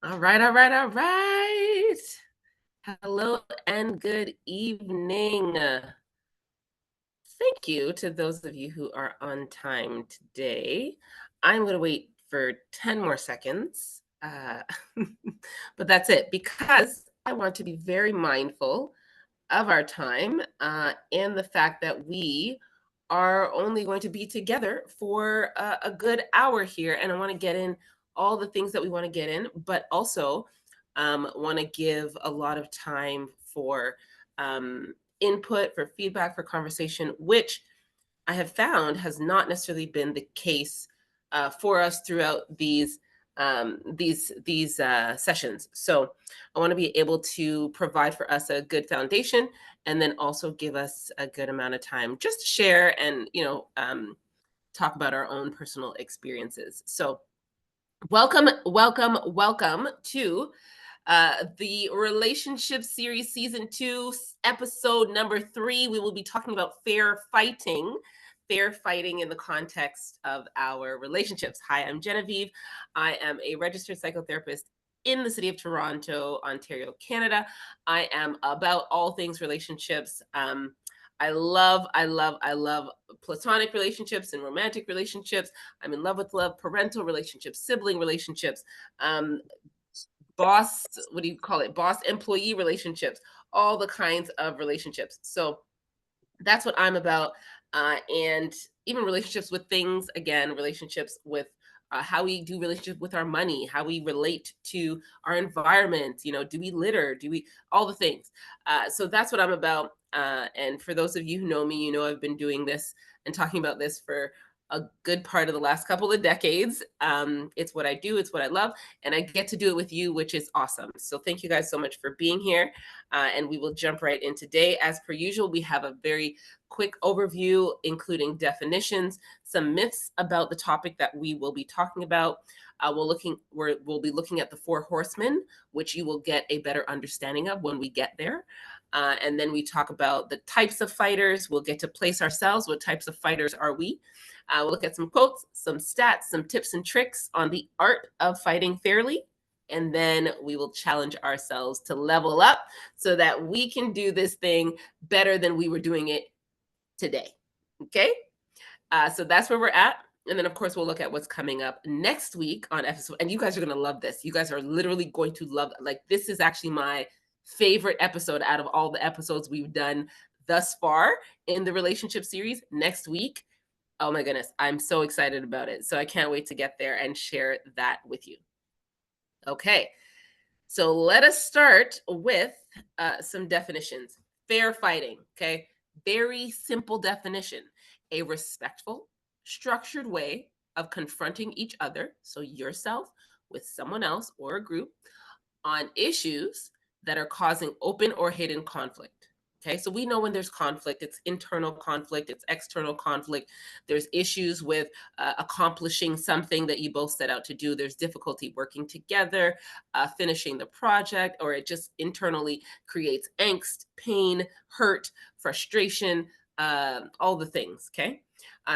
All right, all right, all right. Hello and good evening. Thank you to those of you who are on time today. I'm going to wait for 10 more seconds. But that's it because I want to be very mindful of our time and the fact that we are only going to be together for a good hour here. And I want to get in all the things that we want to get in, but also want to give a lot of time for input, for feedback, for conversation, which I have found has not necessarily been the case for us throughout these sessions. So I want to be able to provide for us a good foundation, and then also give us a good amount of time just to share and talk about our own personal experiences. So welcome, welcome, welcome to the relationship series season 2 episode number 3. We will be talking about fair fighting in the context of our relationships. Hi, I'm Genevieve. I am a registered psychotherapist in the city of Toronto, Ontario, Canada. I am about all things relationships. I love platonic relationships and romantic relationships. I'm in love with love, parental relationships, sibling relationships, um, boss, what do you call it? Boss employee relationships, all the kinds of relationships. So that's what I'm about. And even relationships with things, again, relationships with how we do relationships with our money, how we relate to our environment. Do we litter? Do we, all the things. So that's what I'm about. And for those of you who know me, I've been doing this and talking about this for a good part of the last couple of decades. It's what I do, it's what I love, and I get to do it with you, which is awesome. So thank you guys so much for being here. And we will jump right in today. As per usual, we have a very quick overview, including definitions, some myths about the topic that we will be talking about. We'll be looking at the 4 horsemen, which you will get a better understanding of when we get there. And then we talk about the types of fighters. We'll get to place ourselves. What types of fighters are we? We'll look at some quotes, some stats, some tips and tricks on the art of fighting fairly. And then we will challenge ourselves to level up so that we can do this thing better than we were doing it today. Okay. So that's where we're at. And then, of course, we'll look at what's coming up next week on episode. And you guys are going to love this. You guys are literally going to love it. Like, this is actually my favorite episode out of all the episodes we've done thus far in the relationship series. Next week, oh my goodness, I'm so excited about it. So I can't wait to get there and share that with you. Okay. So let us start with some definitions. Fair fighting, okay? Very simple definition. A respectful, structured way of confronting each other, so yourself with someone else or a group, on issues that are causing open or hidden conflict. Okay, so we know when there's conflict, it's internal conflict, it's external conflict. There's issues with accomplishing something that you both set out to do. There's difficulty working together, finishing the project, or it just internally creates angst, pain, hurt, frustration, all the things. Okay,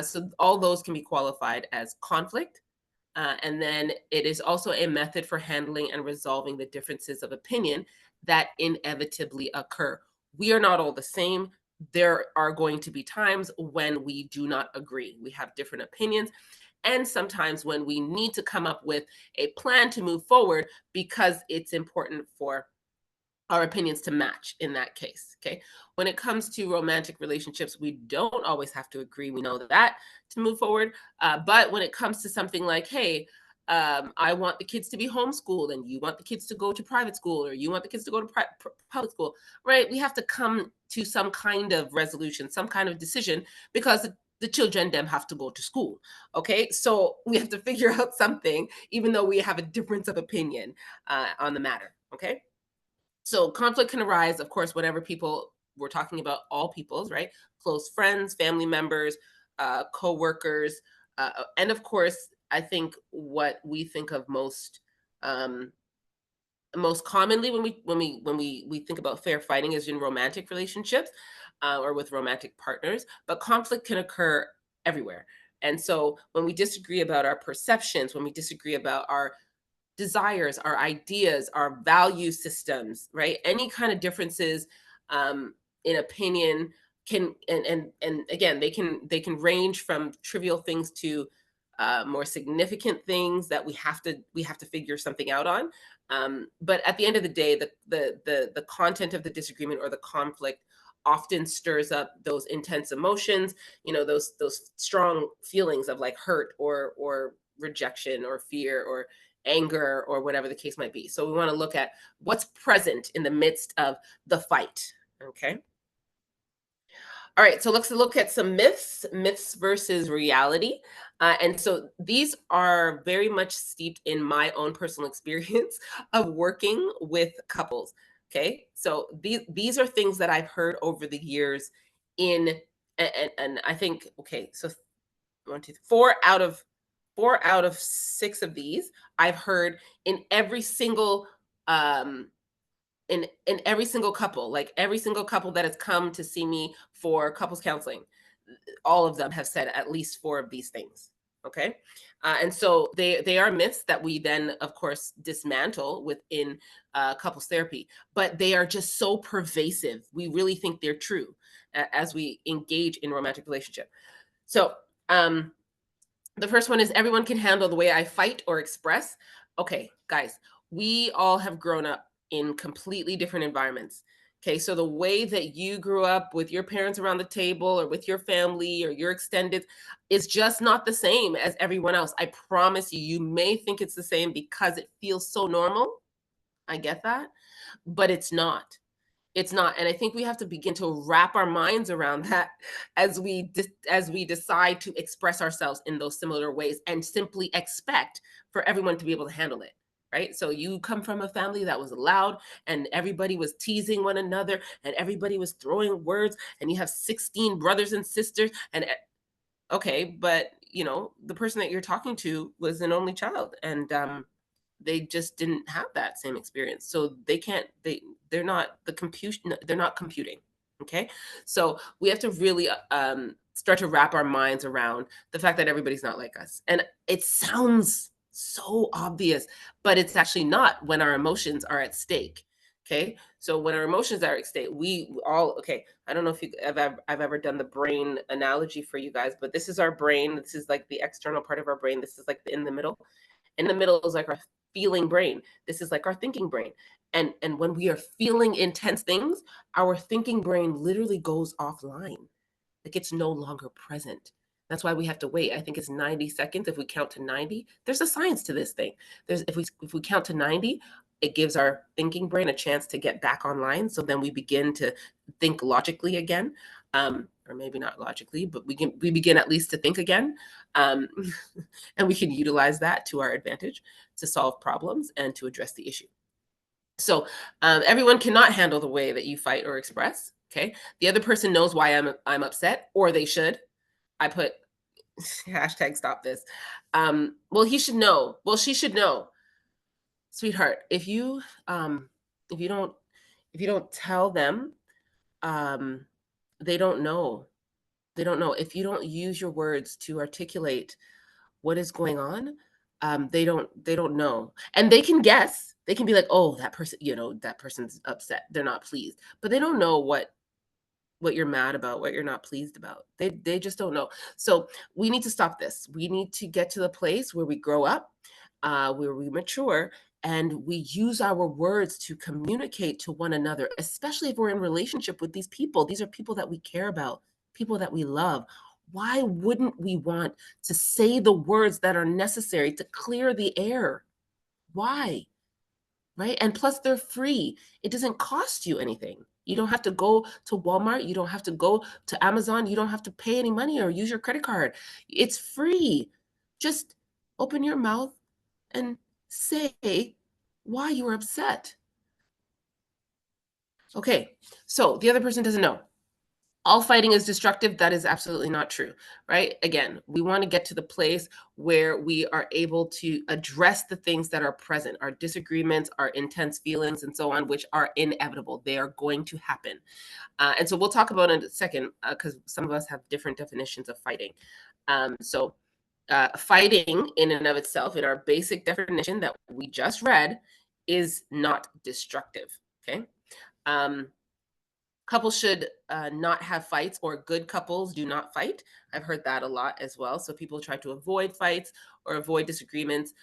so all those can be qualified as conflict. And then it is also a method for handling and resolving the differences of opinion that inevitably occur. We are not all the same. There are going to be times when we do not agree. We have different opinions. And sometimes when we need to come up with a plan to move forward because it's important for our opinions to match in that case. Okay. When it comes to romantic relationships, we don't always have to agree. We know that to move forward. But when it comes to something like, hey, I want the kids to be homeschooled and you want the kids to go to private school, or you want the kids to go to public school, right? We have to come to some kind of resolution, some kind of decision, because the children them have to go to school. Okay. So we have to figure out something, even though we have a difference of opinion on the matter. Okay. So conflict can arise, of course, whenever people, we're talking about all peoples, right? Close friends, family members, co-workers, and of course, I think what we think of um, most commonly when we think about fair fighting is in romantic relationships or with romantic partners. But conflict can occur everywhere. And so when we disagree about our perceptions, when we disagree about our desires, our ideas, our value systems, right? Any kind of differences in opinion can, and again, they can range from trivial things to more significant things that we have to figure something out on. But at the end of the day, the content of the disagreement or the conflict often stirs up those intense emotions, those strong feelings of like hurt or rejection or fear or anger or whatever the case might be. So we want to look at what's present in the midst of the fight. Okay. All right. So let's look at some myths versus reality. And so these are very much steeped in my own personal experience of working with couples. Okay. So these are things that I've heard over the years in, and I think, okay, so one, two, 4 out of 6 of these I've heard in every single um in every single couple, like every single couple that has come to see me for couples counseling, all of them have said at least 4 of these things. Okay. And so they are myths that we then of course dismantle within couples therapy, but they are just so pervasive, we really think they're true as we engage in romantic relationship. So um the first one is everyone can handle the way I fight or express. Okay, guys, we all have grown up in completely different environments. Okay, so the way that you grew up with your parents around the table or with your family or your extended is just not the same as everyone else. I promise you, you may think it's the same because it feels so normal. I get that, but it's not. It's not, and I think we have to begin to wrap our minds around that as we decide to express ourselves in those similar ways and simply expect for everyone to be able to handle it, right? So you come from a family that was loud and everybody was teasing one another and everybody was throwing words and you have 16 brothers and sisters and okay, but the person that you're talking to was an only child and they just didn't have that same experience, so they can't they're not the computation, they're not computing. Okay, so we have to really start to wrap our minds around the fact that everybody's not like us, and it sounds so obvious, but it's actually not when our emotions are at stake. Okay, so when our emotions are at stake, we all, okay, I don't know if I've ever done the brain analogy for you guys, but this is our brain, this is like the external part of our brain, this is like in the middle. In the middle is like our feeling brain. This is like our thinking brain. And when we are feeling intense things, our thinking brain literally goes offline. Like it's no longer present. That's why we have to wait. I think it's 90 seconds. If we count to 90, there's a science to this thing. There's if we count to 90, it gives our thinking brain a chance to get back online. So then we begin to think logically again. Or maybe not logically, but we begin at least to think again. Um, and we can utilize that to our advantage to solve problems and to address the issue. So everyone cannot handle the way that you fight or express. Okay, the other person knows why I'm upset, or they should. I put hashtag stop this. Well, he should know. Well, she should know, sweetheart. If you don't if you don't tell them, um, they don't know. They don't know. If you don't use your words to articulate what is going on, they don't know, and they can guess. They can be like, oh, that person, that person's upset, they're not pleased, but they don't know what you're mad about, what you're not pleased about. They just don't know. So we need to stop this. We need to get to the place where we grow up, where we mature, and we use our words to communicate to one another, especially if we're in relationship with these people. These are people that we care about, people that we love. Why wouldn't we want to say the words that are necessary to clear the air? Why? Right? And plus, they're free. It doesn't cost you anything. You don't have to go to Walmart. You don't have to go to Amazon. You don't have to pay any money or use your credit card. It's free. Just open your mouth and say why you were upset. Okay, so the other person doesn't know. All fighting is destructive. That is absolutely not true, right? Again, we want to get to the place where we are able to address the things that are present, our disagreements, our intense feelings, and so on, which are inevitable. They are going to happen. And so we'll talk about it in a second because some of us have different definitions of fighting. So Fighting in and of itself, in our basic definition that we just read, is not destructive. Okay. Um, Couples should not have fights, or good couples do not fight. I've heard that a lot as well. So people try to avoid fights or avoid disagreements,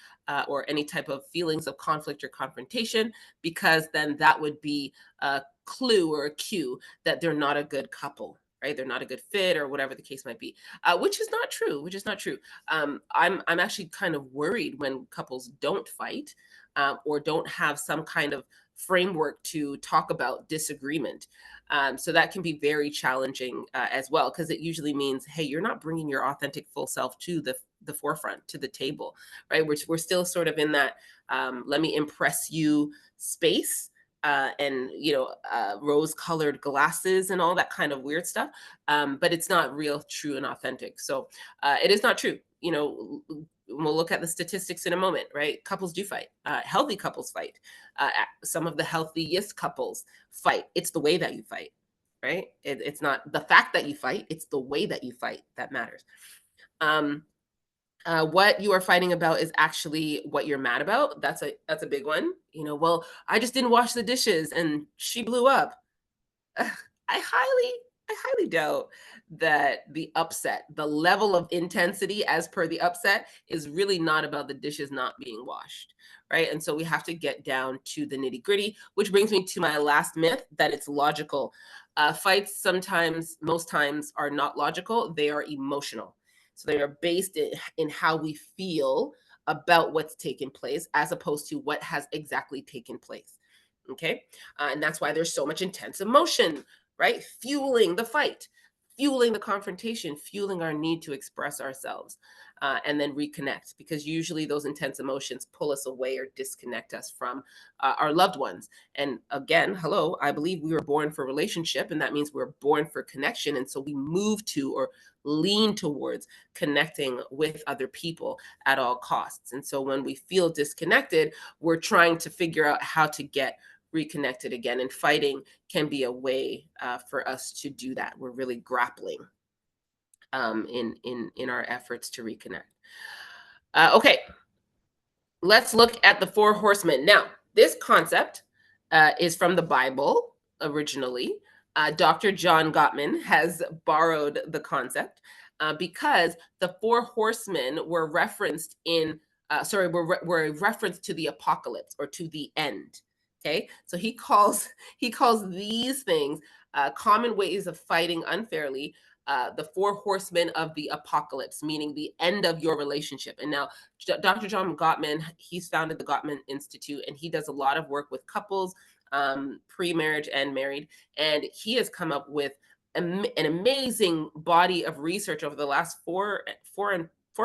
or any type of feelings of conflict or confrontation, because then that would be a clue or a cue that they're not a good couple. Right, they're not a good fit, or whatever the case might be, which is not true. Which is not true. I'm actually kind of worried when couples don't fight, or don't have some kind of framework to talk about disagreement. So that can be very challenging, as well, because it usually means, hey, you're not bringing your authentic full self to the forefront, to the table, right? We're still sort of in that, let me impress you space. And rose colored glasses and all that kind of weird stuff, but it's not real, true, and authentic. So it is not true. We'll look at the statistics in a moment, right? Couples do fight. Healthy couples fight. Some of the healthiest couples fight. It's the way that you fight, right? It's not the fact that you fight, it's the way that you fight that matters. What you are fighting about is actually what you're mad about. That's a big one. Well, I just didn't wash the dishes and she blew up. I highly doubt that the level of intensity as per the upset, is really not about the dishes not being washed, right? And so we have to get down to the nitty gritty, which brings me to my last myth, that it's logical. Fights sometimes, most times, are not logical. They are emotional. So they are based in how we feel about what's taken place, as opposed to what has exactly taken place. Okay. And that's why there's so much intense emotion, right? Fueling the fight, fueling the confrontation, fueling our need to express ourselves, and then reconnect, because usually those intense emotions pull us away or disconnect us from our loved ones. And again, hello, I believe we were born for relationship, and that means we're born for connection. And so we move to, or lean towards, connecting with other people at all costs. And so when we feel disconnected, we're trying to figure out how to get reconnected again, and fighting can be a way for us to do that. We're really grappling, in our efforts to reconnect. Okay, let's look at the four horsemen. Now, this concept is from the Bible originally. Dr. John Gottman has borrowed the concept, because the four horsemen were referenced in, were a reference to the apocalypse, or to the end. Okay, so he calls these things, common ways of fighting unfairly, the four horsemen of the apocalypse, meaning the end of your relationship. And now, Dr. John Gottman, he's founded the Gottman Institute, and he does a lot of work with couples, pre-marriage and married. And he has come up with an amazing body of research over the last four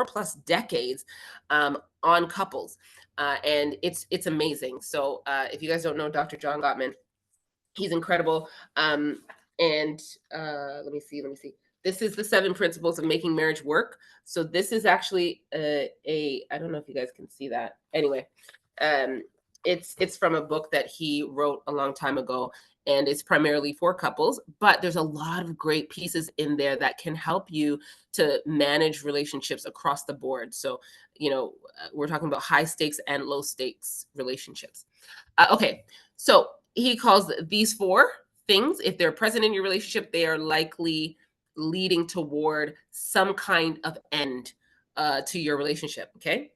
plus decades, on couples. And it's amazing. So if you guys don't know Dr. John Gottman, he's incredible. And let me see. This is the 7 principles of making marriage work. So this is actually I don't know if you guys can see that. Anyway, um, it's from a book that he wrote a long time ago, and it's primarily for couples. But there's a lot of great pieces in there that can help you to manage relationships across the board. So we're talking about high stakes and low stakes relationships. Okay, so he calls these 4 things, if they're present in your relationship, they are likely leading toward some kind of end to your relationship. Okay.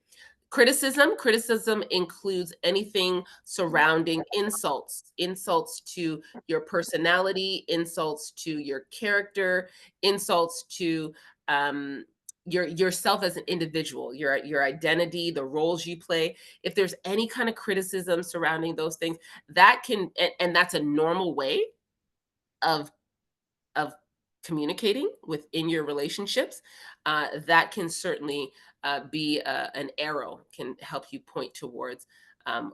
Criticism includes anything surrounding insults to your personality, insults to your character, insults to um, yourself as an individual, your identity, the roles you play. If there's any kind of criticism surrounding those things, that can, and that's a normal way of of communicating within your relationships, that can certainly be an arrow, can help you point towards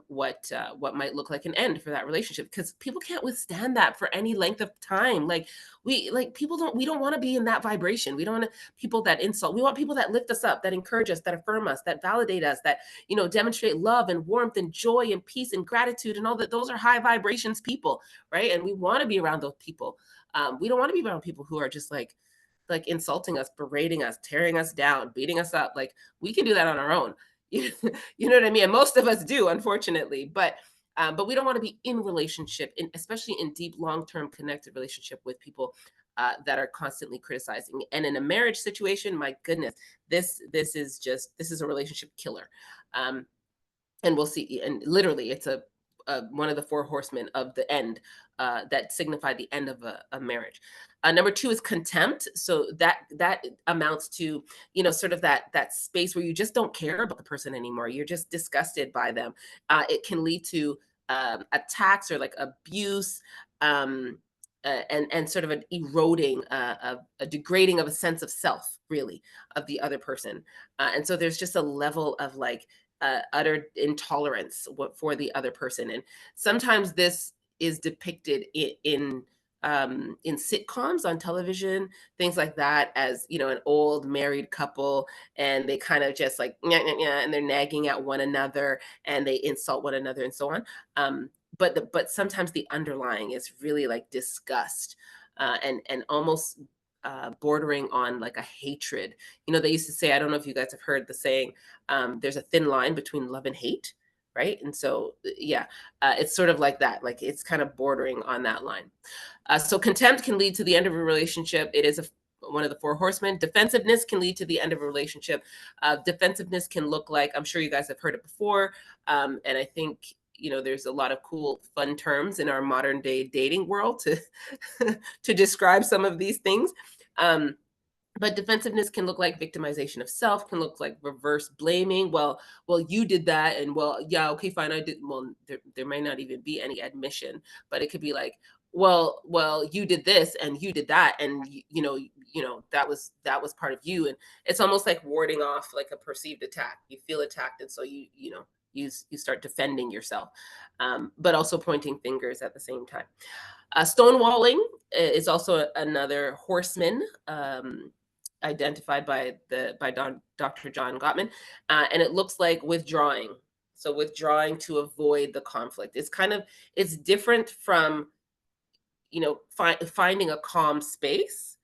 what might look like an end for that relationship, because people can't withstand that for any length of time. We don't want to be in that vibration. We don't want people that insult. We want people that lift us up, that encourage us, that affirm us, that validate us, that demonstrate love and warmth and joy and peace and gratitude, and all that. Those are high vibrations people, right? And we want to be around those people. We don't want to be around people who are just like like insulting us, berating us, tearing us down, beating us up. Like we can do that on our own. You know what I mean? And most of us do, unfortunately. But we don't want to be in relationship, especially in deep, long-term connected relationship with people that are constantly criticizing. And in a marriage situation, my goodness, this is a relationship killer. Um, and we'll see. And literally, it's one of the four horsemen of the end that signify the end of a marriage. Number two is contempt. So that amounts to, sort of that space where you just don't care about the person anymore. You're just disgusted by them. It can lead to attacks or like abuse. And sort of an eroding, a degrading of a sense of self, really, of the other person. And so there's just a level of like utter intolerance for the other person. And sometimes this is depicted in sitcoms on television, things like that, as an old married couple, and they kind of just like and they're nagging at one another, and they insult one another, and so on. But sometimes the underlying is really like disgust, and almost bordering on like a hatred. They used to say, I don't know if you guys have heard the saying, there's a thin line between love and hate, right? And so, yeah, it's sort of like that. Like it's kind of bordering on that line. So contempt can lead to the end of a relationship. It is one of the four horsemen. Defensiveness can lead to the end of a relationship. Defensiveness can look like, I'm sure you guys have heard it before, and I think there's a lot of cool, fun terms in our modern day dating world to to describe some of these things. But defensiveness can look like victimization of self, can look like reverse blaming. Well, you did that, and well, yeah, okay, fine, I did. Well, there might not even be any admission, but it could be like, well, you did this and you did that, and that was part of you, and it's almost like warding off like a perceived attack. You feel attacked, and so you start defending yourself, but also pointing fingers at the same time. Stonewalling is also another horseman, identified by Dr. John Gottman, and it looks like withdrawing. So withdrawing to avoid the conflict. It's different from finding a calm space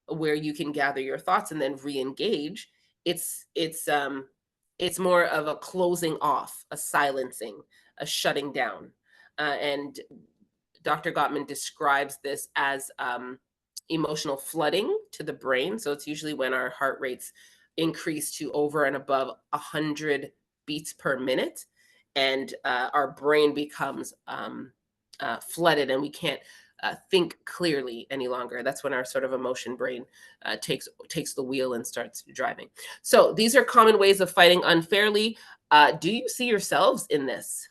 where you can gather your thoughts and then re-engage. It's more of a closing off, a silencing, a shutting down, and Dr. Gottman describes this as emotional flooding to the brain. So it's usually when our heart rates increase to over and above 100 beats per minute, and our brain becomes flooded, and we can't think clearly any longer. That's when our sort of emotion brain takes the wheel and starts driving. So these are common ways of fighting unfairly. Do you see yourselves in this?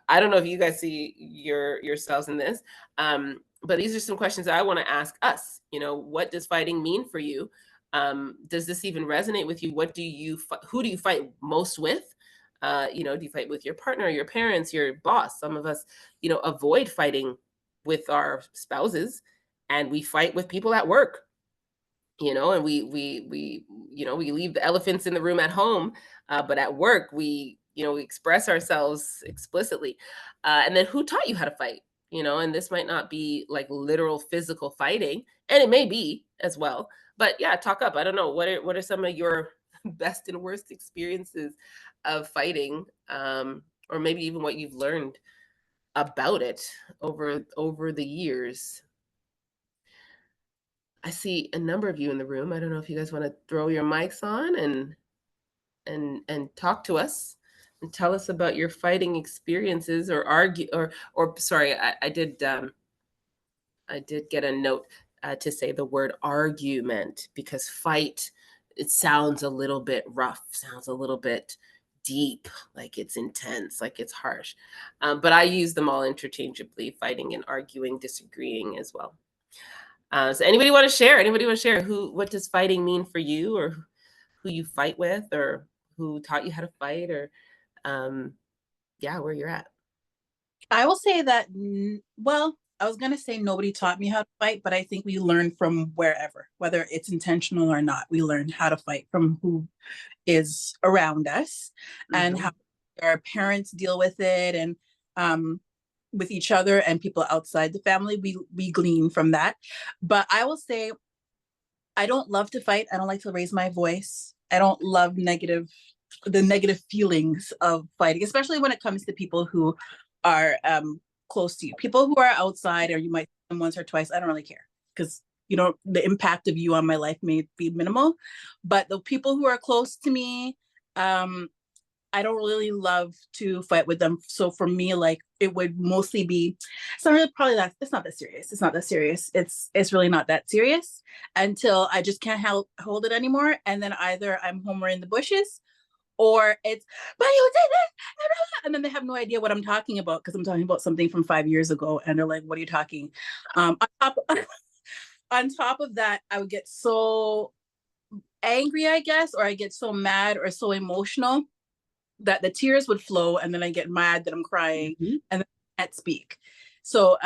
I don't know if you guys see yourselves in this, but these are some questions that I want to ask us. What does fighting mean for you? Does this even resonate with you? Who do you fight most with? Do you fight with your partner, your parents, your boss? Some of us, avoid fighting with our spouses, and we fight with people at work. And we leave the elephants in the room at home, but at work we express ourselves explicitly. And then who taught you how to fight? And this might not be like literal physical fighting, and it may be as well. But yeah, talk up. I don't know, what are some of your best and worst experiences of fighting, or maybe even what you've learned about it over the years. I see a number of you in the room. I don't know if you guys want to throw your mics on and talk to us and tell us about your fighting experiences, or argue, or sorry, I did get a note to say the word argument, because fight, it sounds a little bit rough, sounds a little bit deep, like it's intense, like it's harsh. But I use them all interchangeably: fighting and arguing, disagreeing as well. So anybody want to share? What does fighting mean for you, or who you fight with, or who taught you how to fight, or where you're at? I will say that, well, I was going to say nobody taught me how to fight, but I think we learn from wherever, whether it's intentional or not. We learn how to fight from who is around us, and how our parents deal with it, and with each other and people outside the family. We glean from that. But I will say I don't love to fight. I don't like to raise my voice. I don't love the negative feelings of fighting, especially when it comes to people who are close to you. People who are outside, or you might see them once or twice. I don't really care because the impact of you on my life may be minimal, but the people who are close to me, I don't really love to fight with them. So for me, like it would mostly be, it's not really probably that, it's not that serious. It's not that serious. It's really not that serious until I just can't hold it anymore. And then either I'm home or in the bushes, or it's, but you did it. And then they have no idea what I'm talking about because I'm talking about something from 5 years ago. And they're like, what are you talking? On top of that, I would get so angry, I guess, or I get so mad or so emotional that the tears would flow, and then I get mad that I'm crying, Mhm. and then I can't speak. So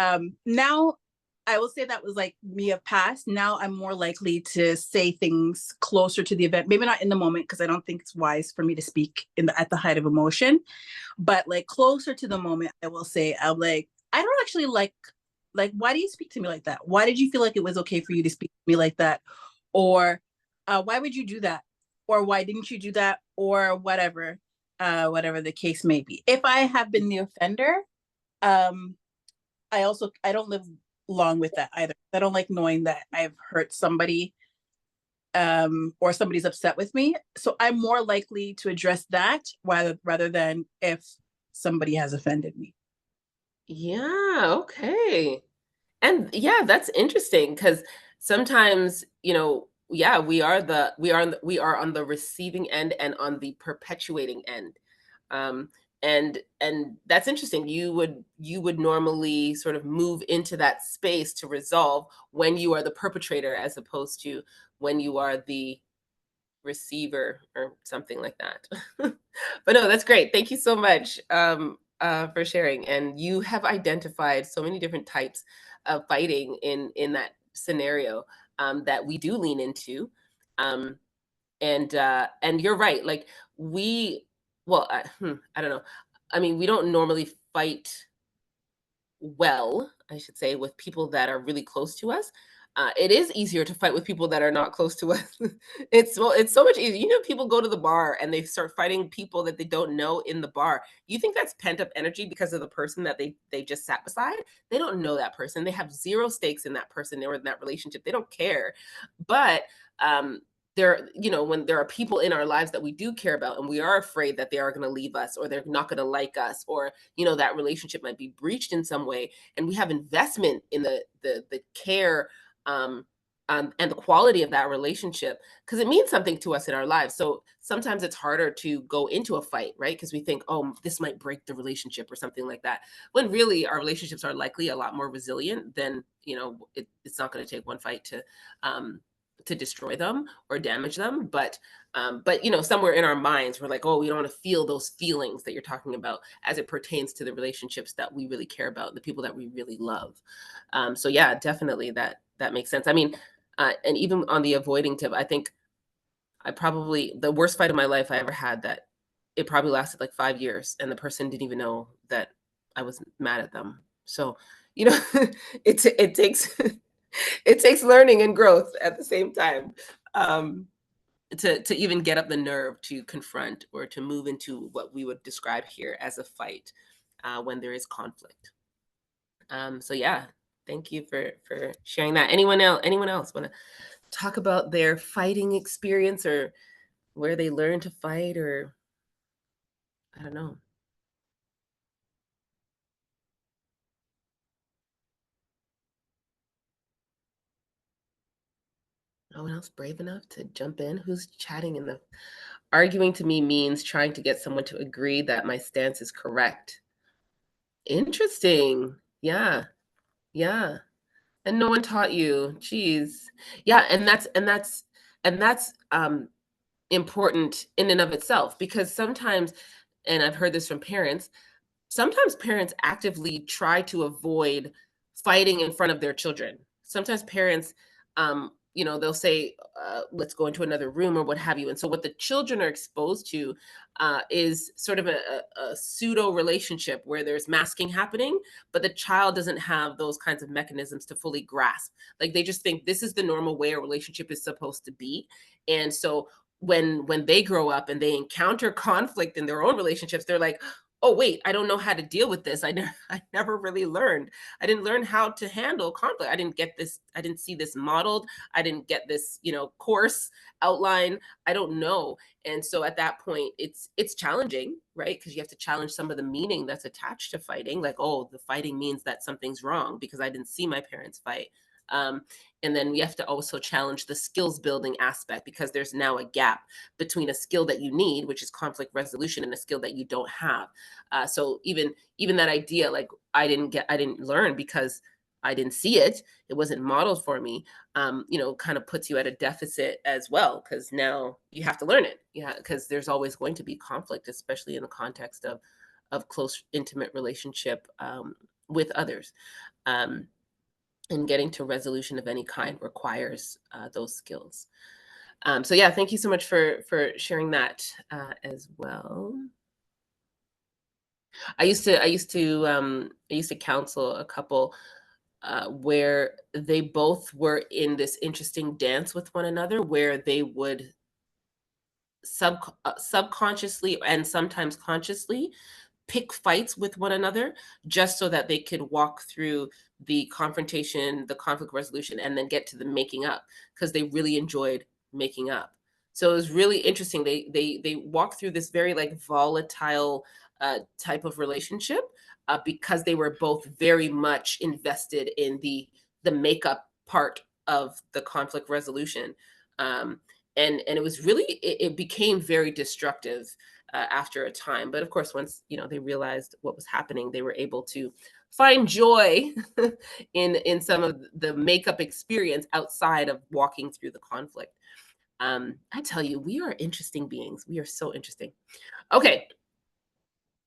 now I will say that was like me of past. Now I'm more likely to say things closer to the event, maybe not in the moment because I don't think it's wise for me to speak at the height of emotion, but like closer to the moment, I will say I'm like, I don't actually like why do you speak to me like that? Why did you feel like it was okay for you to speak to me like that? Or why would you do that? Or why didn't you do that? Or whatever, whatever the case may be. If I have been the offender, um, I don't live long with that either. I don't like knowing that I've hurt somebody, or somebody's upset with me. So I'm more likely to address that rather than if somebody has offended me. Yeah, okay. And yeah, that's interesting because sometimes, yeah, we are on the receiving end and on the perpetuating end. Um, and that's interesting. You would normally sort of move into that space to resolve when you are the perpetrator as opposed to when you are the receiver or something like that. But no, that's great. Thank you so much for sharing. And you have identified so many different types of fighting in that scenario that we do lean into. Um, and you're right. Like we, well, I don't know. I mean, we don't normally fight well, I should say, with people that are really close to us. It is easier to fight with people that are not close to us. It's so much easier. People go to the bar and they start fighting people that they don't know in the bar. You think that's pent up energy because of the person that they just sat beside? They don't know that person. They have zero stakes in that person or in that relationship. They don't care. But when there are people in our lives that we do care about and we are afraid that they are going to leave us or they're not going to like us, or that relationship might be breached in some way, and we have investment in the care, um and the quality of that relationship because it means something to us in our lives. So sometimes it's harder to go into a fight, right? Because we think, oh, this might break the relationship or something like that, when really our relationships are likely a lot more resilient than, it's not going to take one fight to destroy them or damage them. But somewhere in our minds we're like, oh, we don't want to feel those feelings that you're talking about as it pertains to the relationships that we really care about, the people that we really love. So yeah, definitely that makes sense. I mean, and even on the avoiding tip, I think I probably the worst fight of my life I ever had, that it probably lasted like 5 years and the person didn't even know that I was mad at them. So you know it takes it takes learning and growth at the same time, um, to even get up the nerve to confront or to move into what we would describe here as a fight, when there is conflict. So yeah, thank you for sharing that. Anyone else want to talk about their fighting experience or where they learned to fight, or I don't know. No one else brave enough to jump in? Who's chatting in the arguing to me means trying to get someone to agree that my stance is correct. Interesting. Yeah. Yeah. And no one taught you. Jeez. Yeah, and that's important in and of itself, because sometimes, and I've heard this from parents, sometimes parents actively try to avoid fighting in front of their children. Sometimes parents they'll say, let's go into another room or what have you. And so what the children are exposed to is sort of a pseudo relationship where there's masking happening, but the child doesn't have those kinds of mechanisms to fully grasp. Like they just think this is the normal way a relationship is supposed to be. And so when they grow up and they encounter conflict in their own relationships, they're like, oh wait, I don't know how to deal with this. I never really learned. I didn't learn how to handle conflict. I didn't get this. I didn't see this modeled. I didn't get this, course outline. I don't know. And so at that point, it's challenging, right? Because you have to challenge some of the meaning that's attached to fighting. Like, oh, the fighting means that something's wrong because I didn't see my parents fight. Um, and then we have to also challenge the skills building aspect because there's now a gap between a skill that you need, which is conflict resolution, and a skill that you don't have. So even that idea, like I didn't learn because I didn't see it. It wasn't modeled for me. Kind of puts you at a deficit as well because now you have to learn it. Yeah, because there's always going to be conflict, especially in the context of close, intimate relationship with others. Um, and getting to resolution of any kind requires those skills. So yeah, thank you so much for sharing that as well. I used to counsel a couple where they both were in this interesting dance with one another, where they would subconsciously and sometimes consciously pick fights with one another just so that they could walk through the confrontation, the conflict resolution, and then get to the making up because they really enjoyed making up. So it was really interesting. They walked through this very like volatile type of relationship because they were both very much invested in the makeup part of the conflict resolution. Um, and it was really it became very destructive after a time. But of course, once they realized what was happening, they were able to find joy in some of the makeup experience outside of walking through the conflict. I tell you, we are interesting beings. We are so interesting. Okay,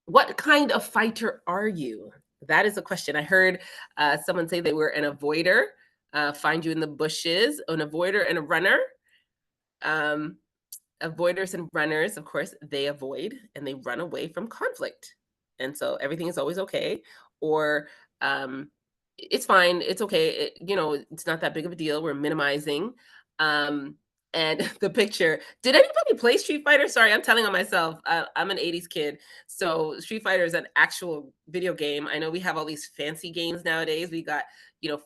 what kind of fighter are you? That is a question. I heard someone say they were an avoider. Find you in the bushes, an avoider and a runner. Um, Avoiders and runners, of course, they avoid and they run away from conflict. And so everything is always okay. Or it's fine, it's okay. It's not that big of a deal. We're minimizing. Um, and the picture, did anybody play Street Fighter? Sorry, I'm telling on myself. I'm an 80s kid. So Street Fighter is an actual video game. I know we have all these fancy games nowadays. We got,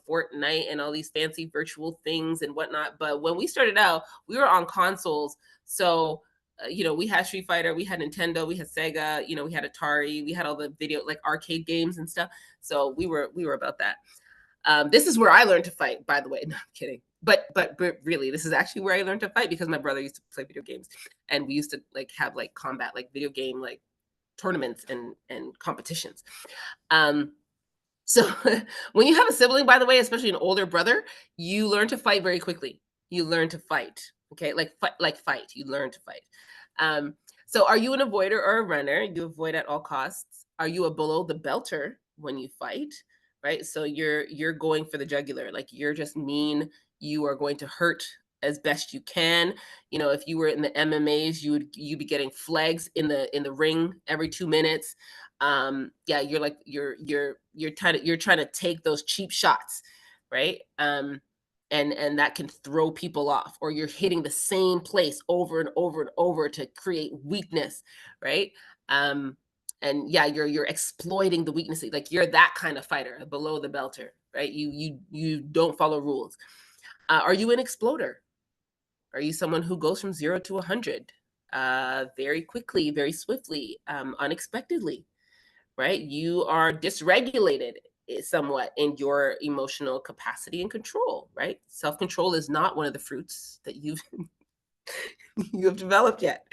Fortnite and all these fancy virtual things and whatnot. But when we started out, we were on consoles, so, we had Street Fighter, we had Nintendo, we had Sega, we had Atari, we had all the video like arcade games and stuff. So we were about that. This is where I learned to fight, by the way. No, I'm kidding. But really, this is actually where I learned to fight because my brother used to play video games, and we used to like have like combat, like video game like tournaments and competitions. Um, so when you have a sibling, by the way, especially an older brother, you learn to fight very quickly. You learn to fight. Okay, like fight. You learn to fight. Um, so are you an avoider or a runner? You avoid at all costs. Are you a below the belter when you fight? Right. So you're going for the jugular. Like you're just mean. You are going to hurt as best you can. If you were in the MMAs, you'd be getting flags in the ring every 2 minutes. Yeah, you're trying to take those cheap shots, right? And that can throw people off, or you're hitting the same place over and over and over to create weakness, right? um and yeah, you're exploiting the weakness, like you're that kind of fighter, below the belter, right? You don't follow rules. Are you an exploder? Are you someone who goes from 0 to 100 very quickly, very swiftly, unexpectedly, right? You are dysregulated somewhat in your emotional capacity and control, right? Self-control is not one of the fruits that you have developed yet.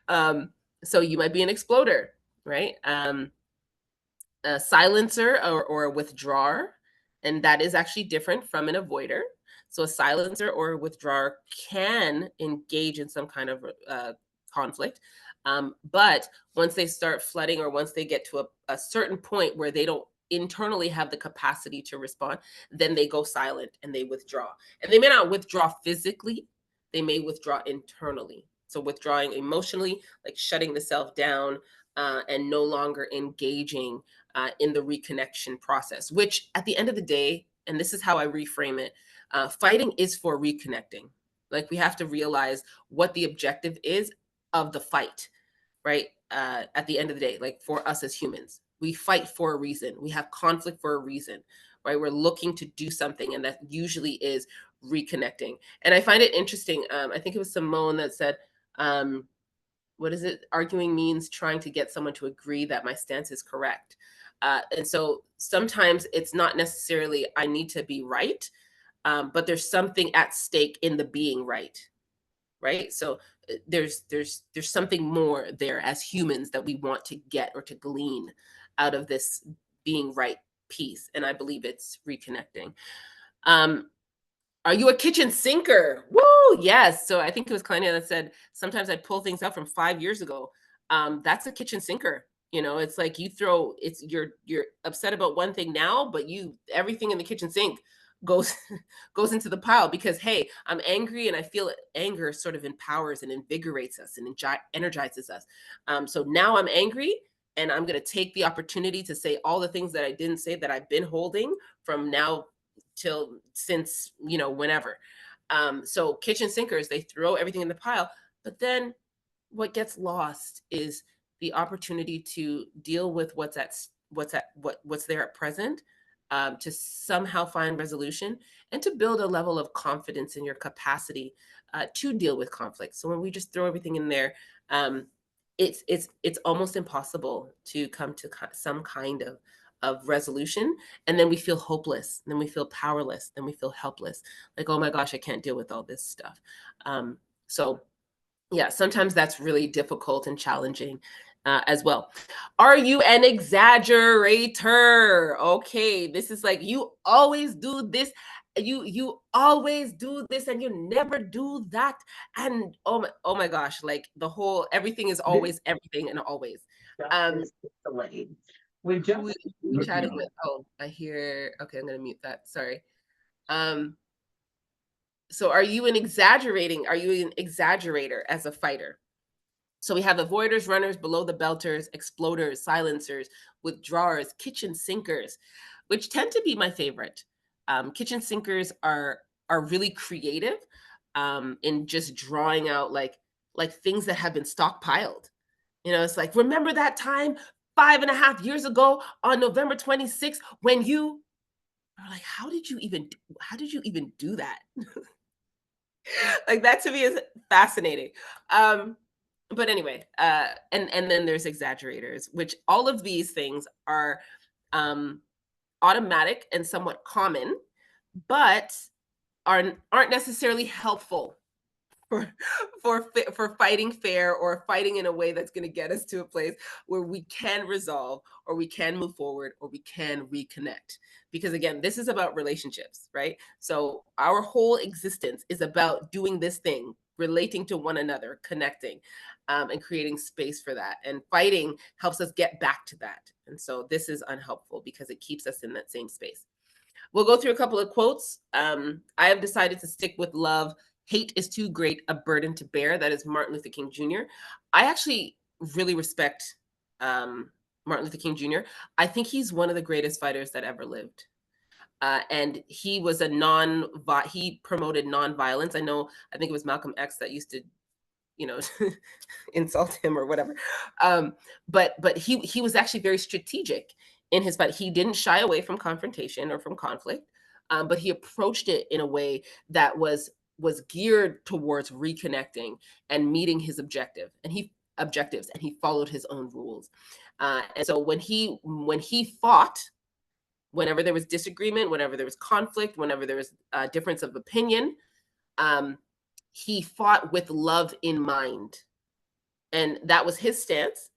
Um, so you might be an exploder, right? A silencer or a withdrawer, and that is actually different from an avoider. So a silencer or a withdrawer can engage in some kind of conflict, but once they start flooding, or once they get to a certain point where they don't internally have the capacity to respond, then they go silent and they withdraw. And they may not withdraw physically, they may withdraw internally. So withdrawing emotionally, like shutting the self down, and no longer engaging in the reconnection process, which at the end of the day, and this is how I reframe it, fighting is for reconnecting. Like we have to realize what the objective is of the fight, right? At the end of the day, like for us as humans, we fight for a reason. We have conflict for a reason, right? We're looking to do something, and that usually is reconnecting. And I find it interesting. I think it was Simone that said, what is it? Arguing means trying to get someone to agree that my stance is correct. And so sometimes it's not necessarily I need to be right, but there's something at stake in the being right, right? So there's something more there as humans that we want to get or to glean out of this being right piece, and I believe it's reconnecting. Um, are you a kitchen sinker? Woo! Yes. So I think it was Kalenia that said sometimes I pull things out from 5 years ago. That's a kitchen sinker. You know, it's like you throw it's you're upset about one thing now, but you everything in the kitchen sink goes goes into the pile because hey, I'm angry and I feel anger sort of empowers and invigorates us and energizes us. So now I'm angry and I'm going to take the opportunity to say all the things that I didn't say that I've been holding from now till since whenever. So kitchen sinkers, they throw everything in the pile, but then what gets lost is the opportunity to deal with what's there at present, to somehow find resolution and to build a level of confidence in your capacity to deal with conflict. So when we just throw everything in there, um, it's almost impossible to come to some kind of resolution, and then we feel hopeless, then we feel powerless, then we feel helpless, like oh my gosh, I can't deal with all this stuff. So yeah, sometimes that's really difficult and challenging as well. Are you an exaggerator? Okay, this is like you always do this. You always do this and you never do that. And oh my gosh, like the whole everything is always everything and always. Um Delayed. We've just who we chatting with? Oh, I hear okay, I'm gonna mute that. Sorry. Um so are you an exaggerator as a fighter? So we have avoiders, runners, below the belters, exploders, silencers, withdrawers, kitchen sinkers, which tend to be my favorite. Kitchen sinkers are really creative in just drawing out like things that have been stockpiled. You know, it's like remember that time 5.5 years ago on November 26th when you are like, how did you even do that? Like that to me is fascinating. But anyway, and then there's exaggerators, which all of these things are um, automatic and somewhat common, but aren't necessarily helpful for for fighting fair or fighting in a way that's going to get us to a place where we can resolve or we can move forward or we can reconnect, because again this is about relationships, right? So our whole existence is about doing this thing, relating to one another, connecting, and creating space for that, and fighting helps us get back to that. And so this is unhelpful because it keeps us in that same space. We'll go through a couple of quotes. I have decided to stick with love. Hate is too great a burden to bear. That is Martin Luther King Jr. I actually really respect Martin Luther King Jr. I think he's one of the greatest fighters that ever lived. And he was he promoted nonviolence. I think it was Malcolm X that used to, you know, insult him or whatever. But he was actually very strategic in his fight. He didn't shy away from confrontation or from conflict, but he approached it in a way that was geared towards reconnecting and meeting his objectives, and he followed his own rules. And so when he fought, whenever there was disagreement, whenever there was conflict, whenever there was a difference of opinion, um, he fought with love in mind, and that was his stance,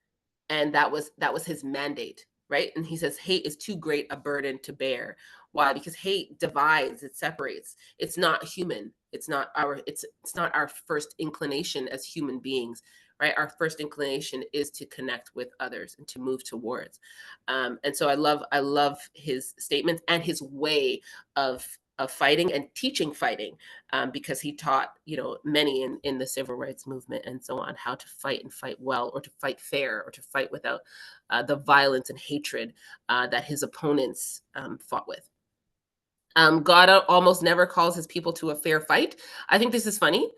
and that was his mandate, right? And he says hate is too great a burden to bear. Why? Because hate divides, it separates. It's not human. It's not our first inclination as human beings, right? Our first inclination is to connect with others and to move towards. And so I love his statements and his way of fighting and teaching fighting, because he taught, many in the civil rights movement and so on, how to fight and fight well, or to fight fair, or to fight without the violence and hatred that his opponents fought with. God almost never calls his people to a fair fight. I think this is funny,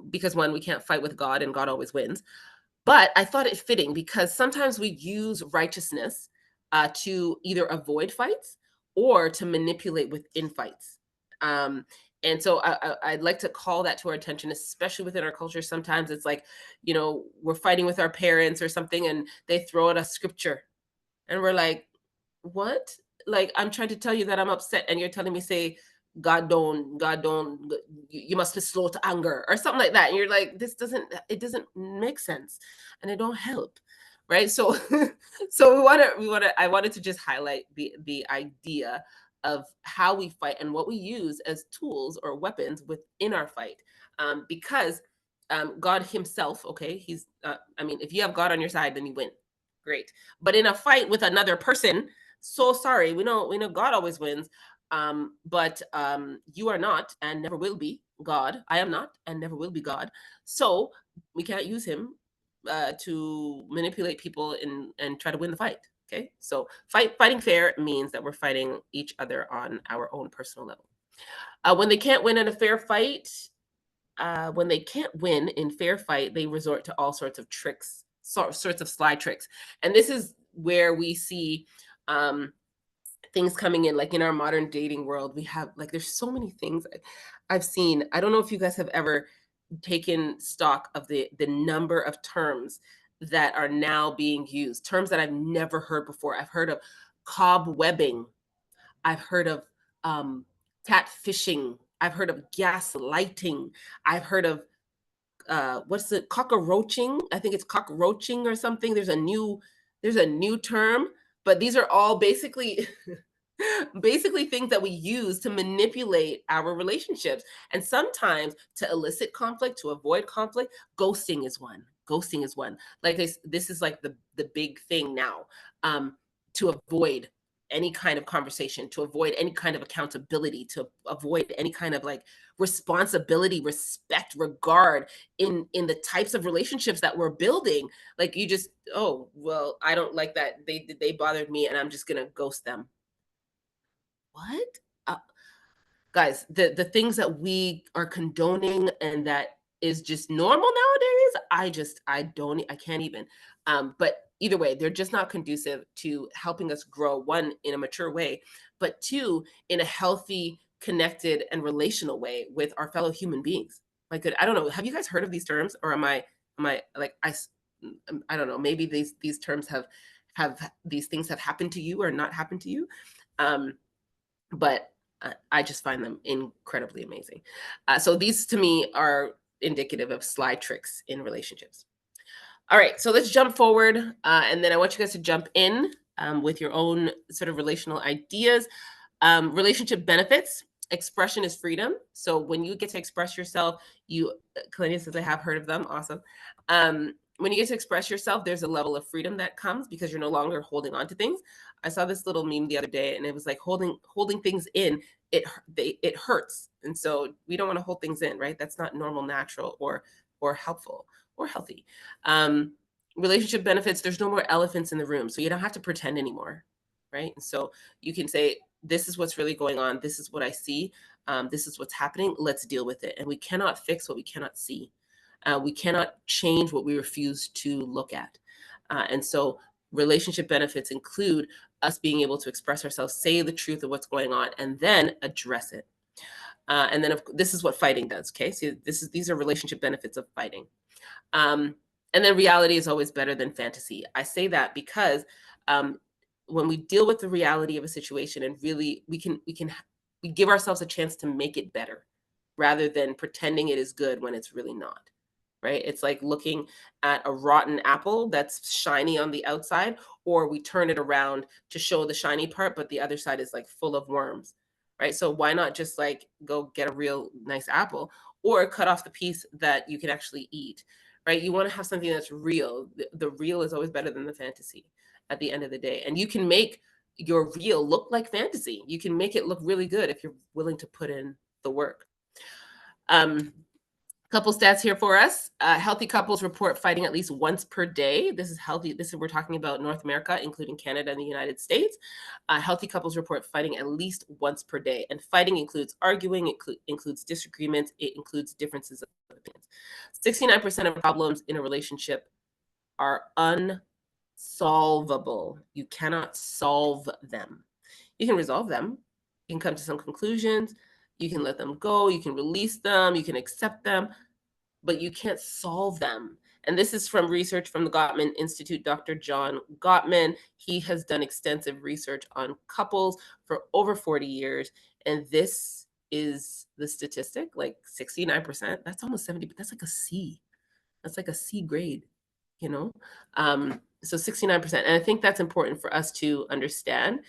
because one, we can't fight with God and God always wins. But I thought it fitting because sometimes we use righteousness to either avoid fights or to manipulate within fights. Um, and so I'd like to call that to our attention, especially within our culture. Sometimes it's like, we're fighting with our parents or something, and they throw at us scripture. And we're like, what? Like, I'm trying to tell you that I'm upset, and you're telling me, say, God don't, you must be slow to anger or something like that. And you're like, it doesn't make sense, and it don't help. Right. So, so I wanted to just highlight the idea of how we fight and what we use as tools or weapons within our fight. Because God himself, okay, I mean, if you have God on your side, then you win. Great. But in a fight with another person, so sorry, we know God always wins. But you are not and never will be God. I am not and never will be God. So we can't use him to manipulate people and try to win the fight. Okay, so fighting fair means that we're fighting each other on our own personal level. When they can't win in a fair fight, when they can't win in fair fight, they resort to all sorts of tricks, sorts of sly tricks. And this is where we see things coming in, like in our modern dating world. We have, like, there's so many things I've seen. I don't know if you guys have ever taken stock of the number of terms that are now being used, terms that I've never heard before. I've heard of cobwebbing. I've heard of catfishing. I've heard of gaslighting. I've heard of what's it, cockroaching? I think it's cockroaching or something. There's a new term, but these are all basically basically things that we use to manipulate our relationships, and sometimes to elicit conflict, to avoid conflict. Ghosting is one. Like, this is like the big thing now, to avoid any kind of conversation, to avoid any kind of accountability, to avoid any kind of, like, responsibility, respect, regard in the types of relationships that we're building. Like, you just, oh well, I don't like that they bothered me, and I'm just gonna ghost them. What? Uh, Guys, the things that we are condoning and that is just normal nowadays, I can't even. But either way, they're just not conducive to helping us grow, one, in a mature way, but two, in a healthy, connected, and relational way with our fellow human beings. Like, I don't know, have you guys heard of these terms, or am I like, I don't know, maybe these terms have these things have happened to you or not happened to you. Um, but I just find them incredibly amazing. So these to me are indicative of sly tricks in relationships. All right, so let's jump forward, and then I want you guys to jump in with your own sort of relational ideas. Relationship benefits. Expression is freedom. So when you get to express yourself, Kalenia says, I have heard of them. Awesome. When you get to express yourself, there's a level of freedom that comes because you're no longer holding on to things. I saw this little meme the other day, and it was like holding things in. It hurts, and so we don't want to hold things in, right? That's not normal, natural, or helpful or healthy. Um, Relationship benefits. There's no more elephants in the room, so you don't have to pretend anymore, right? And so you can say, this is what's really going on. This is what I see. This is what's happening. Let's deal with it. And we cannot fix what we cannot see. We cannot change what we refuse to look at. And so relationship benefits include us being able to express ourselves, say the truth of what's going on, and then address it. And then this is what fighting does. Okay, so these are relationship benefits of fighting. Um, and then reality is always better than fantasy. I say that because um, when we deal with the reality of a situation, and really we give ourselves a chance to make it better rather than pretending it is good when it's really not. Right? It's like looking at a rotten apple that's shiny on the outside, or we turn it around to show the shiny part, but the other side is like full of worms. Right? So why not just like go get a real nice apple, or cut off the piece that you can actually eat? right? You want to have something that's real. The real is always better than the fantasy at the end of the day. And you can make your real look like fantasy. You can make it look really good if you're willing to put in the work. Couple stats here for us. Healthy couples report fighting at least once per day. This is healthy. We're talking about North America, including Canada and the United States. Healthy couples report fighting at least once per day. And fighting includes arguing, includes disagreements, it includes differences of opinions. 69% of problems in a relationship are unsolvable. You cannot solve them. You can resolve them. You can come to some conclusions. You can let them go. You can release them. You can accept them, but you can't solve them. And this is from research from the Gottman Institute, Dr. John Gottman. He has done extensive research on couples for over 40 years. And this is the statistic, like 69%. That's almost 70, but that's like a C. That's like a C grade, you know? So 69%. And I think that's important for us to understand,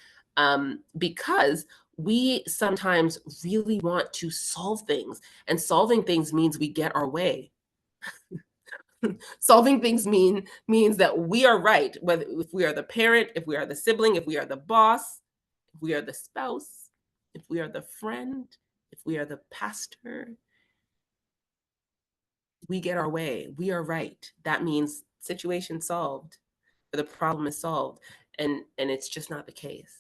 because we sometimes really want to solve things, and solving things means we get our way. Solving things means that we are right, whether if we are the parent, if we are the sibling, if we are the boss, if we are the spouse, if we are the friend, if we are the pastor, we get our way. We are right. That means situation solved, or the problem is solved, and it's just not the case.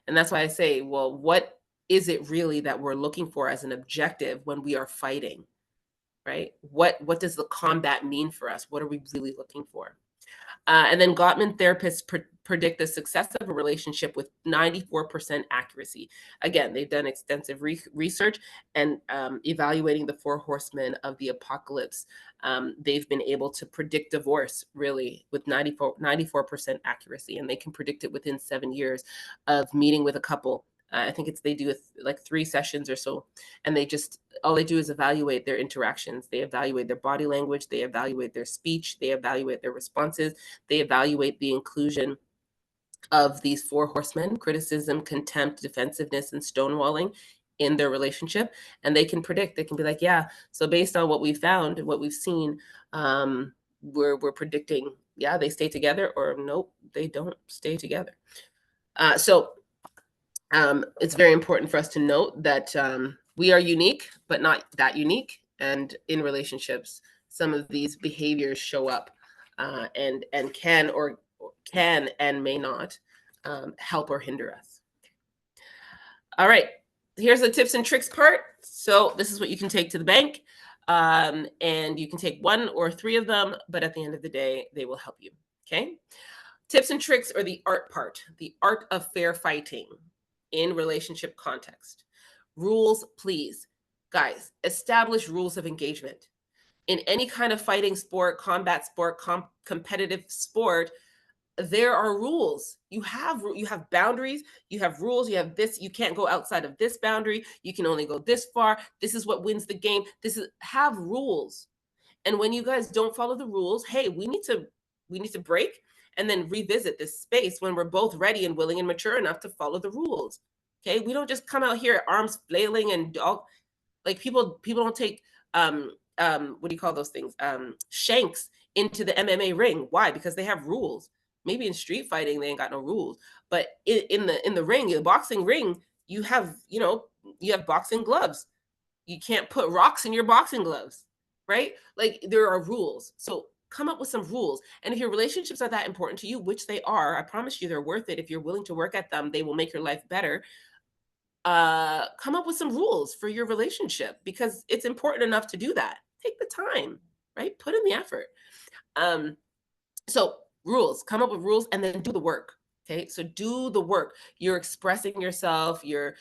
And that's why I say, well, what is it really that we're looking for as an objective when we are fighting, right? What does the combat mean for us? What are we really looking for? And then Gottman therapists predict the success of a relationship with 94% accuracy. Again, they've done extensive research and evaluating the 4 horsemen of the apocalypse. They've been able to predict divorce really with 94% accuracy, and they can predict it within 7 years of meeting with a couple. I think they do like 3 sessions or so, and all they do is evaluate their interactions. They evaluate their body language, they evaluate their speech, they evaluate their responses, they evaluate the inclusion of these 4 horsemen: criticism, contempt, defensiveness, and stonewalling in their relationship. And they can predict, they can be like, yeah, so based on what we found and what we've seen, we're predicting, yeah, they stay together, or nope, they don't stay together. It's very important for us to note that we are unique, but not that unique. And in relationships, some of these behaviors show up, and can and may not help or hinder us. All right, here's the tips and tricks part. So this is what you can take to the bank, and you can take 1 or 3 of them, but at the end of the day, they will help you. Okay. Tips and tricks are the art part, the art of fair fighting in relationship context. Rules, please. Guys, establish rules of engagement. In any kind of fighting sport, combat sport, competitive sport, there are rules. You have boundaries, you have rules, you have this, you can't go outside of this boundary, you can only go this far, this is what wins the game. Have rules. And when you guys don't follow the rules, hey, we need to break and then revisit this space when we're both ready and willing and mature enough to follow the rules. Okay, we don't just come out here arms flailing and all, like people don't take what do you call those things, shanks into the MMA ring. Why? Because they have rules. Maybe in street fighting they ain't got no rules, but in the ring, the boxing ring, you have boxing gloves. You can't put rocks in your boxing gloves, right? Like there are rules. So come up with some rules. And if your relationships are that important to you, which they are, I promise you they're worth it. If you're willing to work at them, they will make your life better. Come up with some rules for your relationship, because it's important enough to do that. Take the time, right? Put in the effort. So rules, come up with rules, and then do the work. Okay, so do the work. You're expressing yourself. You're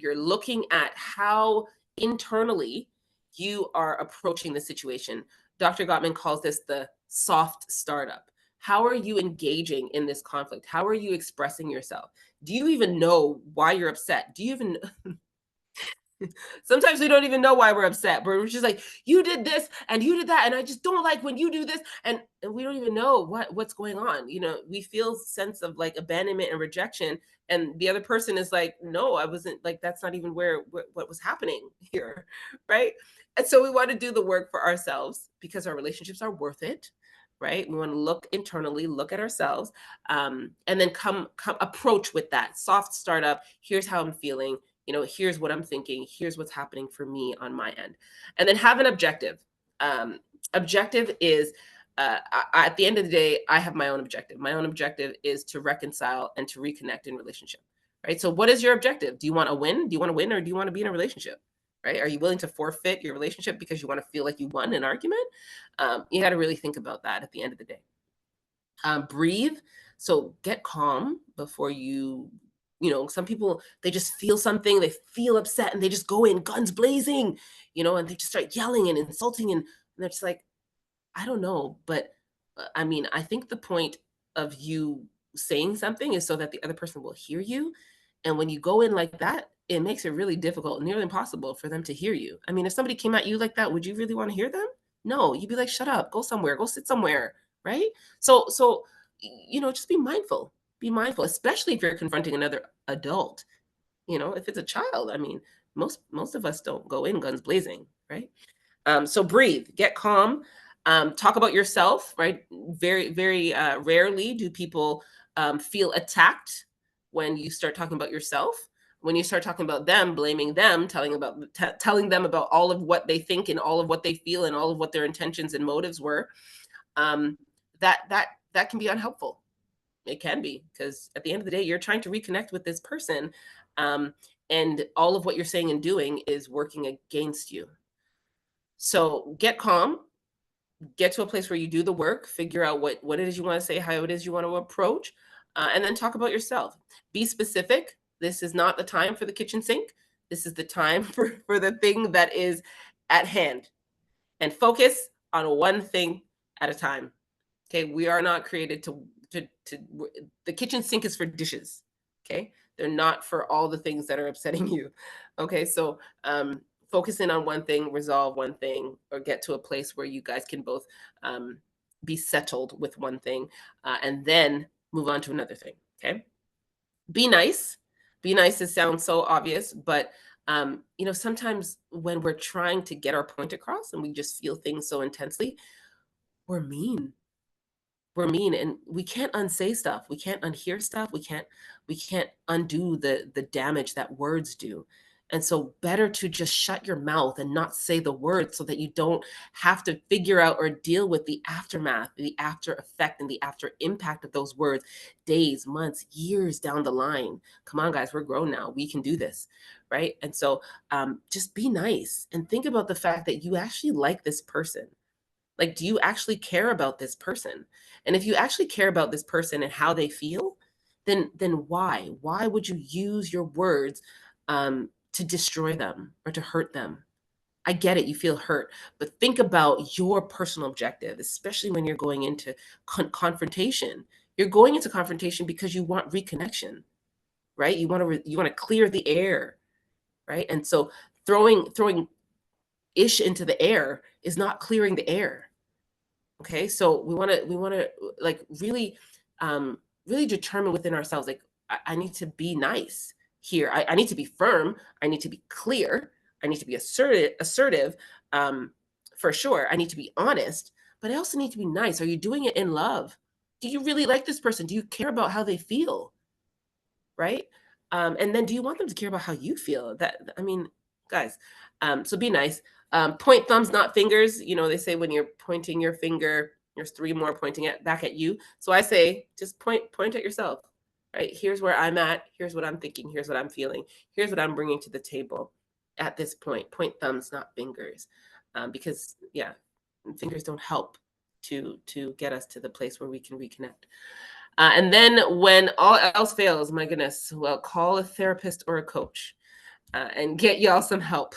looking at how internally you are approaching the situation. Dr. Gottman calls this the soft startup. How are you engaging in this conflict? How are you expressing yourself? Do you even know why you're upset? Do you even Sometimes we don't even know why we're upset, but we're just like, you did this and you did that, and I just don't like when you do this, and we don't even know what's going on. We feel sense of like abandonment and rejection, and the other person is like, no, I wasn't, like, that's not even what was happening here, right? And so we want to do the work for ourselves because our relationships are worth it, right? We want to look internally, look at ourselves, and then come approach with that soft startup. Here's how I'm feeling. Here's what I'm thinking. Here's what's happening for me on my end. And then have an objective. Objective is, at the end of the day, I have my own objective. My own objective is to reconcile and to reconnect in relationship, right? So what is your objective? Do you want to win? Do you want to win, or do you want to be in a relationship? Right? Are you willing to forfeit your relationship because you want to feel like you won an argument? You got to really think about that at the end of the day. Breathe. So get calm before some people, they just feel something, they feel upset, and they just go in guns blazing, and they just start yelling and insulting, and they're just like, I don't know, but I mean, I think the point of you saying something is so that the other person will hear you. And when you go in like that, it makes it really difficult, nearly impossible for them to hear you. I mean, if somebody came at you like that, would you really want to hear them? No, you'd be like, shut up, go somewhere, go sit somewhere, right? So, just be mindful. Be mindful, especially if you're confronting another adult. If it's a child, I mean, most of us don't go in guns blazing, right? So breathe, get calm, talk about yourself, right? Very, very rarely do people feel attacked when you start talking about yourself. When you start talking about them, blaming them, telling them about all of what they think and all of what they feel and all of what their intentions and motives were, that can be unhelpful. It can be, because at the end of the day, you're trying to reconnect with this person, and all of what you're saying and doing is working against you. So get calm, get to a place where you do the work, figure out what it is you want to say, how it is you want to approach, and then talk about yourself. Be specific. This is not the time for the kitchen sink. This is the time for the thing that is at hand, and focus on one thing at a time. Okay, we are not created to the kitchen sink is for dishes. Okay, they're not for all the things that are upsetting you. Okay, so focus in on one thing, resolve one thing, or get to a place where you guys can both be settled with one thing, and then move on to another thing. Okay, be nice. Be nice. It sounds so obvious, but sometimes when we're trying to get our point across and we just feel things so intensely, we're mean. And we can't unsay stuff, we can't unhear stuff, we can't undo the damage that words do. And so better to just shut your mouth and not say the words, so that you don't have to figure out or deal with the aftermath, the after effect, and the after impact of those words days, months, years down the line. Come on, guys, we're grown now, we can do this, right? And so just be nice and think about the fact that you actually like this person. Like, do you actually care about this person? And if you actually care about this person and how they feel, then why? Why would you use your words to destroy them or to hurt them? I get it, you feel hurt, but think about your personal objective, especially when you're going into confrontation. You're going into confrontation because you want reconnection, right? You want to clear the air, right? And so throwing ish into the air is not clearing the air. Okay, so we want to like really really determine within ourselves, like, I need to be nice here. I need to be firm, I need to be clear, I need to be assertive, for sure. I need to be honest, but I also need to be nice. Are you doing it in love? Do you really like this person? Do you care about how they feel? Right? And then do you want them to care about how you feel? I mean, guys, so be nice. Point thumbs, not fingers. They say when you're pointing your finger, there's three more pointing back at you. So I say, just point at yourself. Right? Here's where I'm at. Here's what I'm thinking. Here's what I'm feeling. Here's what I'm bringing to the table at this point. Point thumbs, not fingers, because yeah, fingers don't help to get us to the place where we can reconnect. And then when all else fails, my goodness, well, call a therapist or a coach, and get y'all some help.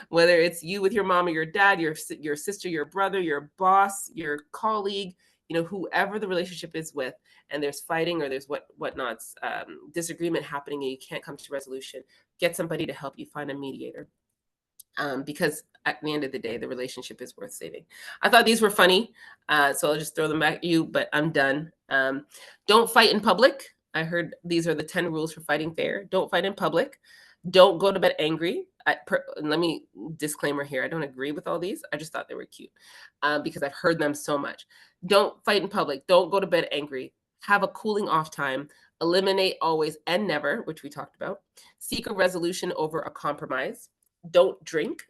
Whether it's you with your mom or your dad, your sister, your brother, your boss, your colleague, whoever the relationship is with, and there's fighting or there's whatnots, disagreement happening, and you can't come to resolution, get somebody to help you, find a mediator. Because at the end of the day, the relationship is worth saving. I thought these were funny, so I'll just throw them back at you, but I'm done. Don't fight in public. I heard these are the 10 rules for fighting fair. Don't fight in public. Don't go to bed angry. Let me disclaimer here. I don't agree with all these. I just thought they were cute because I've heard them so much. Don't fight in public. Don't go to bed angry. Have a cooling off time. Eliminate always and never, which we talked about. Seek a resolution over a compromise. Don't drink.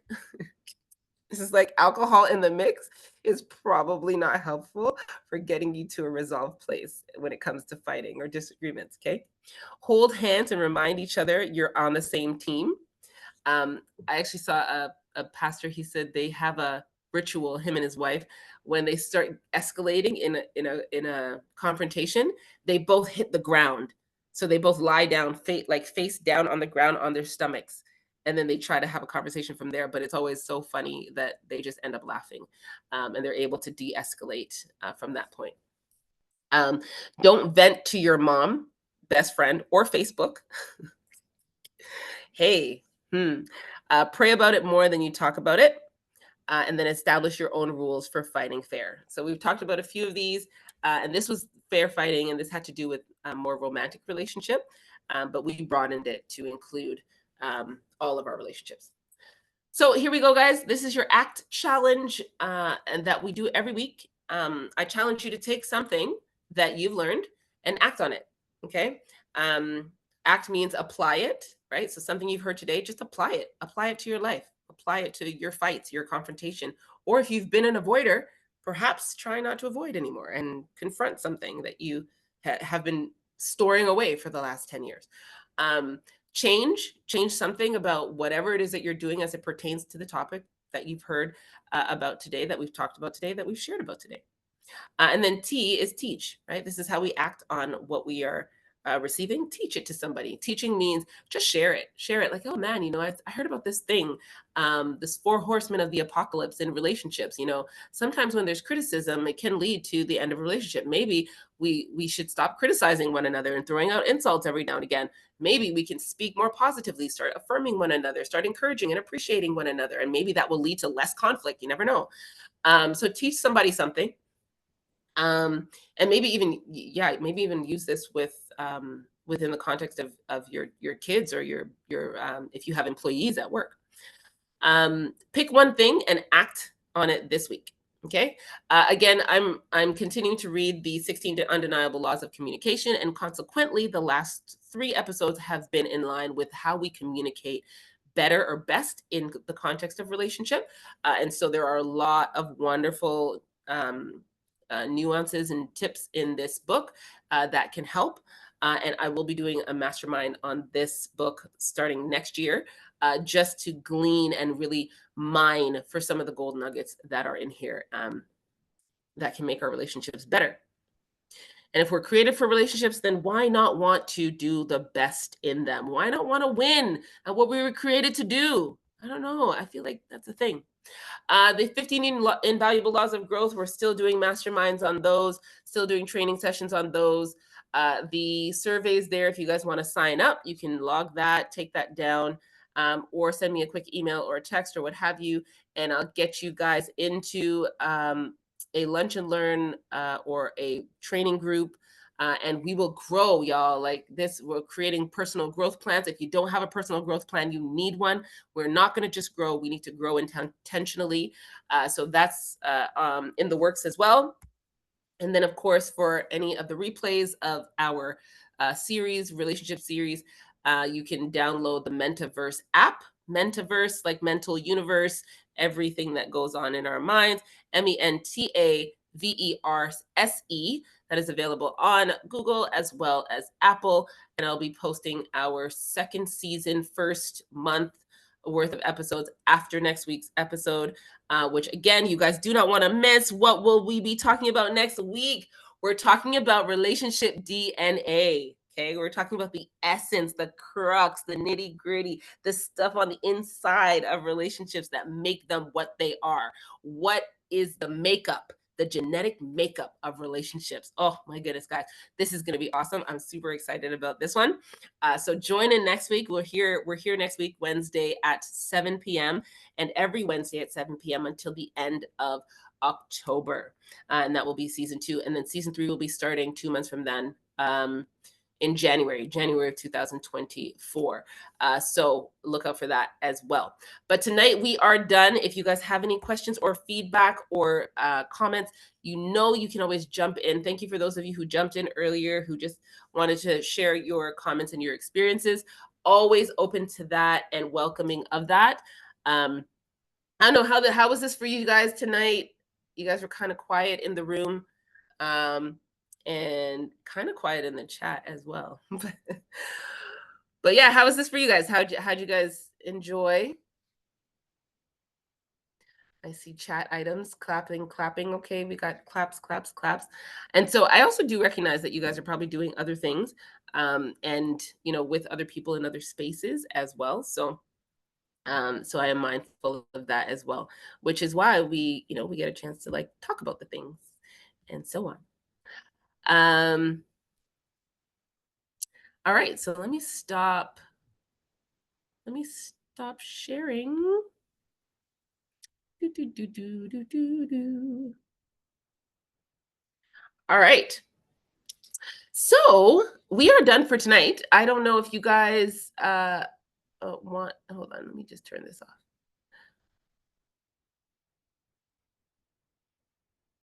This is like alcohol in the mix is probably not helpful for getting you to a resolved place when it comes to fighting or disagreements. Okay. Hold hands and remind each other you're on the same team. I actually saw a pastor. He said they have a ritual, him and his wife, when they start escalating in a confrontation, they both hit the ground. So they both lie down, face down on the ground on their stomachs, and then they try to have a conversation from there. But it's always so funny that they just end up laughing, and they're able to de-escalate from that point. Don't vent to your mom, best friend, or Facebook. Hey, pray about it more than you talk about it. And then establish your own rules for fighting fair. So we've talked about a few of these, and this was fair fighting, and this had to do with a more romantic relationship, but we broadened it to include all of our relationships. So here we go, guys. This is your ACT challenge, and that we do every week. I challenge you to take something that you've learned and act on it. Okay. ACT means apply it, right? So something you've heard today, just apply it. Apply it to your life. Apply it to your fights, your confrontation. Or if you've been an avoider, perhaps try not to avoid anymore and confront something that you have been storing away for the last 10 years. Change something about whatever it is that you're doing as it pertains to the topic that you've heard about today, that we've talked about today, that we've shared about today. And then T is teach, right? This is how we act on what we are receiving. Teach it to somebody. Teaching means just share it. Share it like, oh man, I heard about this thing, this 4 horsemen of the apocalypse in relationships. Sometimes when there's criticism, it can lead to the end of a relationship. Maybe we should stop criticizing one another and throwing out insults every now and again. Maybe we can speak more positively, start affirming one another, start encouraging and appreciating one another. And maybe that will lead to less conflict. You never know. So teach somebody something. And maybe even use this with within the context of your kids or your if you have employees at work. Pick one thing and act on it this week. Okay. Again, I'm continuing to read the 16 undeniable laws of communication, and consequently, the last 3 episodes have been in line with how we communicate better or best in the context of relationship. And so there are a lot of wonderful nuances and tips in this book that can help. And I will be doing a mastermind on this book starting next year, just to glean and really mine for some of the gold nuggets that are in here that can make our relationships better. And if we're created for relationships, then why not want to do the best in them? Why not want to win at what we were created to do? I don't know. I feel like that's a thing. The 15 invaluable laws of growth, we're still doing masterminds on those, still doing training sessions on those. The surveys there, if you guys want to sign up, you can log that, take that down, or send me a quick email or a text or what have you, and I'll get you guys into a lunch and learn or a training group. And we will grow, y'all. Like this, we're creating personal growth plans. If you don't have a personal growth plan, you need one. We're not going to just grow. We need to grow intentionally. So that's in the works as well. And then, of course, for any of the replays of our relationship series, you can download the Mentaverse app. Mentaverse, like mental universe, everything that goes on in our minds. Mentaverse. That is available on Google as well as Apple. And I'll be posting our 2nd season, 1st month worth of episodes after next week's episode, which again, you guys do not want to miss. What will we be talking about next week? We're talking about relationship DNA. Okay, we're talking about the essence, the crux, the nitty gritty, the stuff on the inside of relationships that make them what they are. What is the makeup, the genetic makeup of relationships. Oh my goodness, guys, this is going to be awesome. I'm super excited about this one. So join in next week. We're here next week, Wednesday at 7 p.m. and every Wednesday at 7 p.m. until the end of October. And that will be season 2. And then season 3 will be starting 2 months from then. In January of 2024. So look out for that as well. But tonight we are done. If you guys have any questions or feedback or comments, you can always jump in. Thank you for those of you who jumped in earlier, who just wanted to share your comments and your experiences. Always open to that and welcoming of that. I don't know how was this for you guys tonight? You guys were kind of quiet in the room. And kind of quiet in the chat as well. But yeah, how was this for you guys? How'd you guys enjoy? I see chat items, clapping. Okay, we got claps. And so I also do recognize that you guys are probably doing other things, and with other people in other spaces as well. So I am mindful of that as well, which is why we get a chance to talk about the things and so on. All right, so let me stop sharing. All right. So we are done for tonight. I don't know if you guys hold on, let me just turn this off.